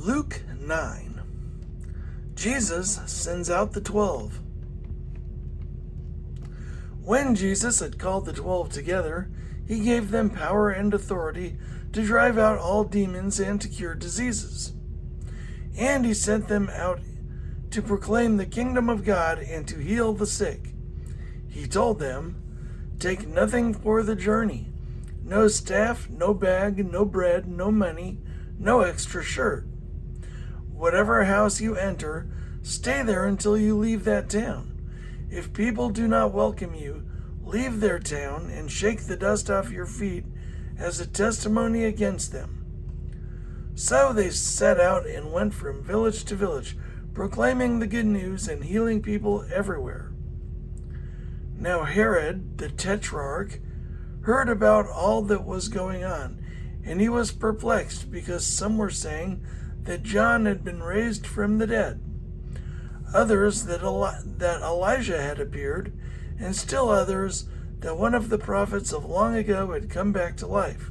Luke 9. Jesus sends out the 12. When Jesus had called the 12 together, he gave them power and authority to drive out all demons and to cure diseases. And he sent them out to proclaim the kingdom of God and to heal the sick. He told them, "Take nothing for the journey, no staff, no bag, no bread, no money, no extra shirt. Whatever house you enter, stay there until you leave that town. If people do not welcome you, leave their town and shake the dust off your feet as a testimony against them." So they set out and went from village to village, proclaiming the good news and healing people everywhere. Now Herod, the Tetrarch, heard about all that was going on, and he was perplexed because some were saying that John had been raised from the dead, others that Elijah had appeared, and still others that one of the prophets of long ago had come back to life.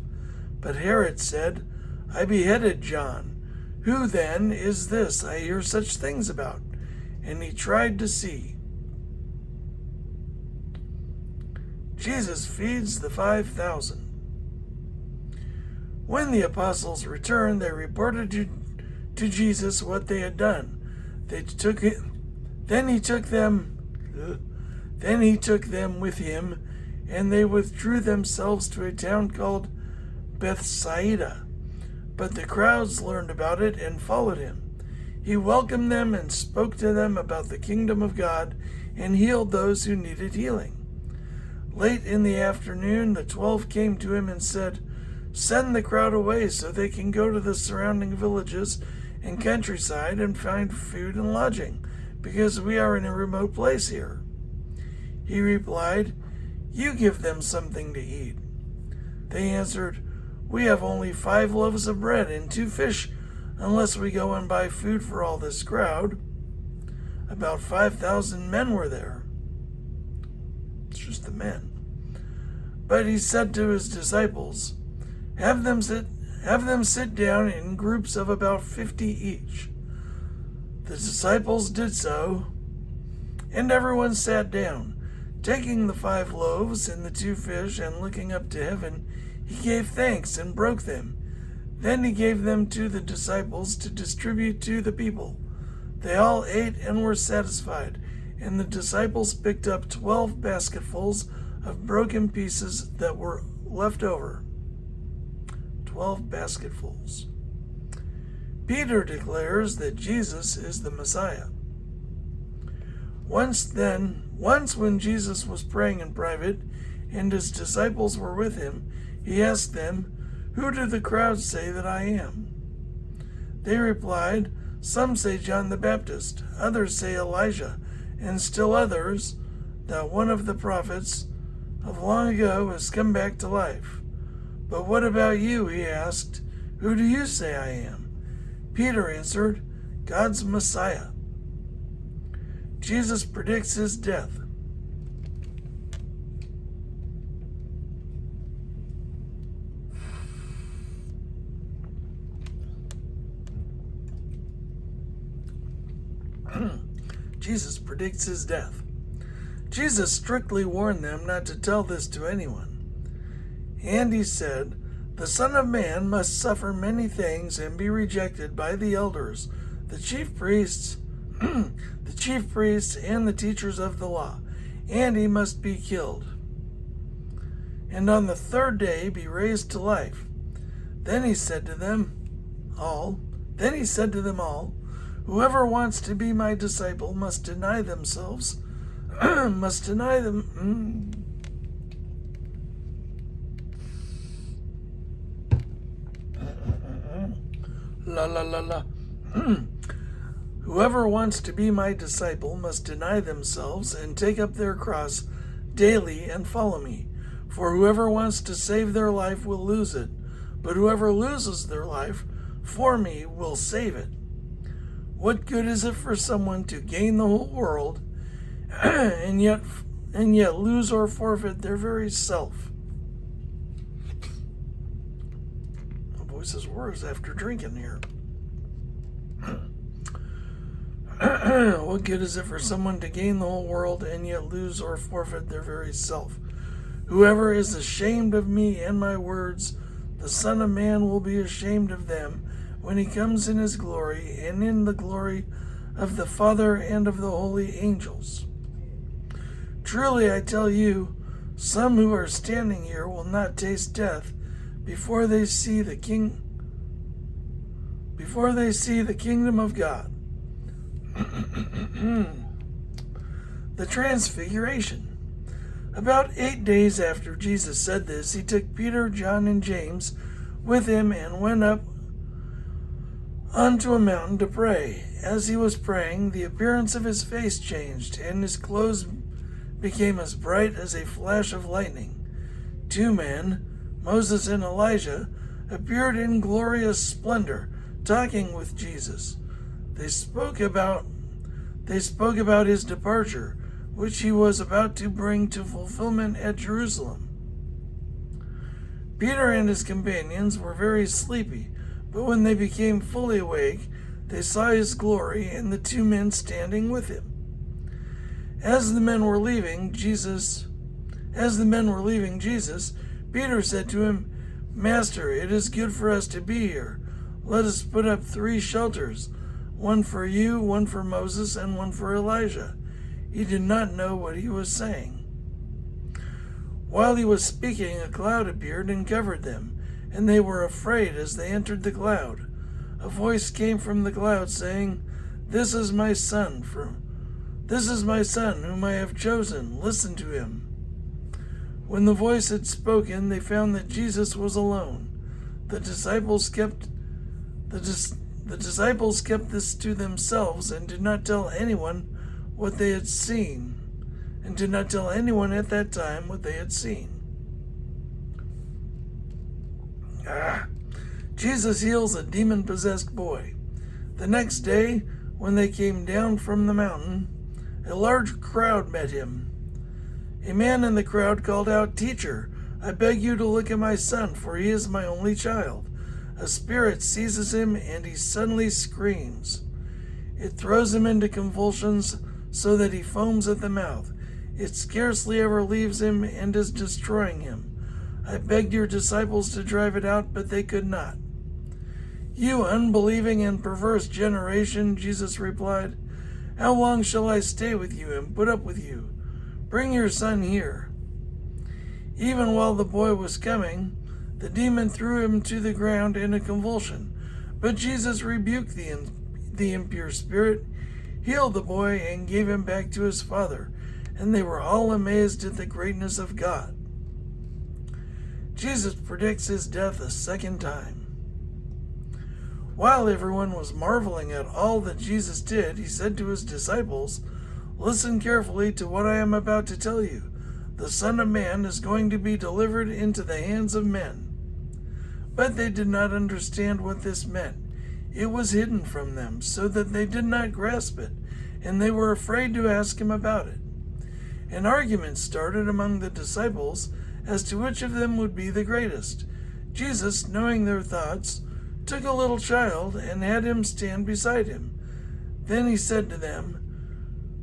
But Herod said, "I beheaded John. Who then is this I hear such things about?" And he tried to see. Jesus feeds the 5,000. When the apostles returned, they reported to Jesus what they had done. Then he took them with him, and they withdrew themselves to a town called Bethsaida. But the crowds learned about it and followed him. He welcomed them and spoke to them about the kingdom of God and healed those who needed healing. Late in the afternoon, the 12 came to him and said, "Send the crowd away so they can go to the surrounding villages and countryside and find food and lodging, because we are in a remote place here." He replied, "You give them something to eat." They answered, "We have only 5 loaves of bread and 2 fish, unless we go and buy food for all this crowd." About 5,000 men were there. It's just the men. But he said to his disciples, Have them sit down in groups of about 50 each." The disciples did so, and everyone sat down. Taking the 5 loaves and the 2 fish and looking up to heaven, he gave thanks and broke them. Then he gave them to the disciples to distribute to the people. They all ate and were satisfied, and the disciples picked up 12 basketfuls of broken pieces that were left over. 12 basketfuls. Peter declares that Jesus is the Messiah. Once when Jesus was praying in private and his disciples were with him, he asked them, "Who do the crowds say that I am?" They replied, "Some say John the Baptist, others say Elijah, and still others that one of the prophets of long ago has come back to life." "But what about you?" he asked. "Who do you say I am?" Peter answered, "God's Messiah." Jesus predicts his death. Jesus predicts his death. Jesus strictly warned them not to tell this to anyone. And he said, "The Son of Man must suffer many things and be rejected by the elders, the chief priests, and the teachers of the law, and he must be killed, and on the 3rd day be raised to life." Then he said to them all, "Whoever wants to be my disciple must deny themselves, must deny them." Whoever wants to be my disciple must deny themselves and take up their cross daily and follow me. For whoever wants to save their life will lose it, but whoever loses their life for me will save it. What good is it for someone to gain the whole world and yet lose or forfeit their very self? My voice is worse after drinking here. What good is it for someone to gain the whole world and yet lose or forfeit their very self? Whoever is ashamed of me and my words, the Son of Man will be ashamed of them when he comes in his glory and in the glory of the Father and of the holy angels. Truly I tell you, some who are standing here will not taste death before they see the kingdom of God. The Transfiguration. About 8 days after Jesus said this, he took Peter, John, and James with him and went up onto a mountain to pray. As he was praying, the appearance of his face changed, and his clothes became as bright as a flash of lightning. 2 men, Moses and Elijah, appeared in glorious splendor, talking with Jesus. They spoke about his departure, which he was about to bring to fulfillment at Jerusalem. Peter and his companions were very sleepy, but when they became fully awake, they saw his glory and the 2 men standing with him. As the men were leaving Jesus, Peter said to him, "Master, it is good for us to be here. Let us put up 3 shelters, one for you, one for Moses, and one for Elijah." He did not know what he was saying. While he was speaking, a cloud appeared and covered them, and they were afraid as they entered the cloud. A voice came from the cloud saying, This is my son whom I have chosen. Listen to him." When the voice had spoken, they found that Jesus was alone. The disciples kept this to themselves and did not tell anyone what they had seen, and did not tell anyone at that time what they had seen. Jesus heals a demon-possessed boy. The next day, when they came down from the mountain, a large crowd met him. A man in the crowd called out, "Teacher, I beg you to look at my son, for he is my only child. A spirit seizes him, and he suddenly screams. It throws him into convulsions so that he foams at the mouth. It scarcely ever leaves him and is destroying him. I begged your disciples to drive it out, but they could not." "You unbelieving and perverse generation," Jesus replied, "how long shall I stay with you and put up with you? Bring your son here." Even while the boy was coming, the demon threw him to the ground in a convulsion. But Jesus rebuked the impure spirit, healed the boy, and gave him back to his father, and they were all amazed at the greatness of God. Jesus predicts his death a second time. While everyone was marveling at all that Jesus did, he said to his disciples, "Listen carefully to what I am about to tell you. The Son of Man is going to be delivered into the hands of men." But they did not understand what this meant. It was hidden from them, so that they did not grasp it, and they were afraid to ask him about it. An argument started among the disciples as to which of them would be the greatest. Jesus, knowing their thoughts, took a little child and had him stand beside him. Then he said to them,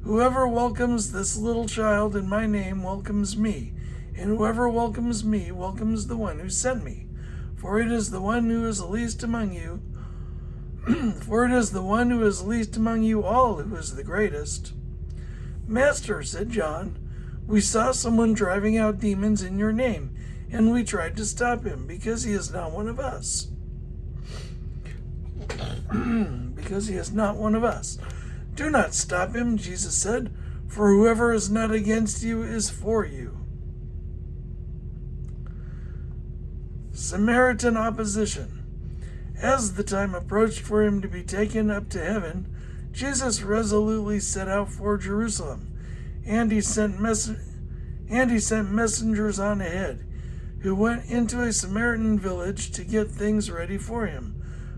"Whoever welcomes this little child in my name welcomes me, and whoever welcomes me welcomes the one who sent me. For it is the one who is least among you, all who is the greatest." "Master," said John, "we saw someone driving out demons in your name, and we tried to stop him because he is not one of us." "Do not stop him," Jesus said, "for whoever is not against you is for you." Samaritan opposition. As the time approached for him to be taken up to heaven, Jesus resolutely set out for Jerusalem, and he sent messengers on ahead, who went into a Samaritan village to get things ready for him.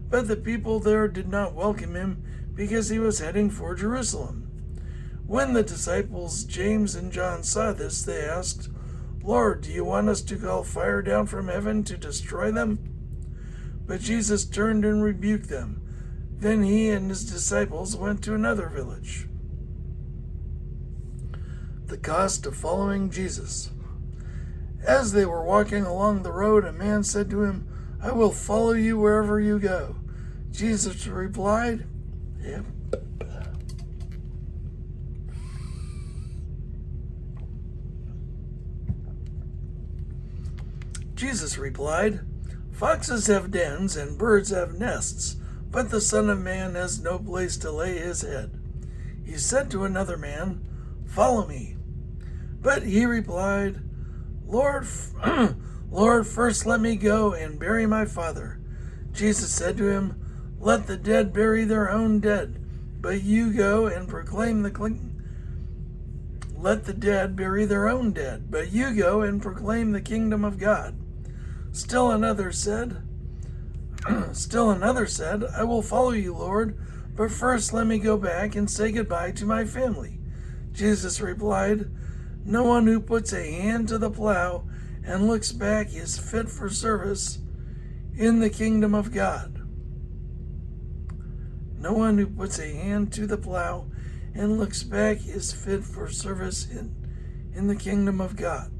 But the people there did not welcome him because he was heading for Jerusalem. When the disciples James and John saw this, they asked, "Lord, do you want us to call fire down from heaven to destroy them?" But Jesus turned and rebuked them. Then he and his disciples went to another village. The cost of following Jesus. As they were walking along the road, a man said to him, "I will follow you wherever you go." Jesus replied, "Yep." Jesus replied, "Foxes have dens and birds have nests, but the Son of Man has no place to lay his head." He said to another man, "Follow me." But he replied, Lord, Lord, first let me go and bury my father." Jesus said to him, "Let the dead bury their own dead, but you go and proclaim Let the dead bury their own dead, but you go and proclaim the kingdom of God." Still another said, "I will follow you, Lord, but first let me go back and say goodbye to my family." Jesus replied, "No one who puts a hand to the plow and looks back is fit for service in the kingdom of God." No one who puts a hand to the plow and looks back is fit for service in the kingdom of God.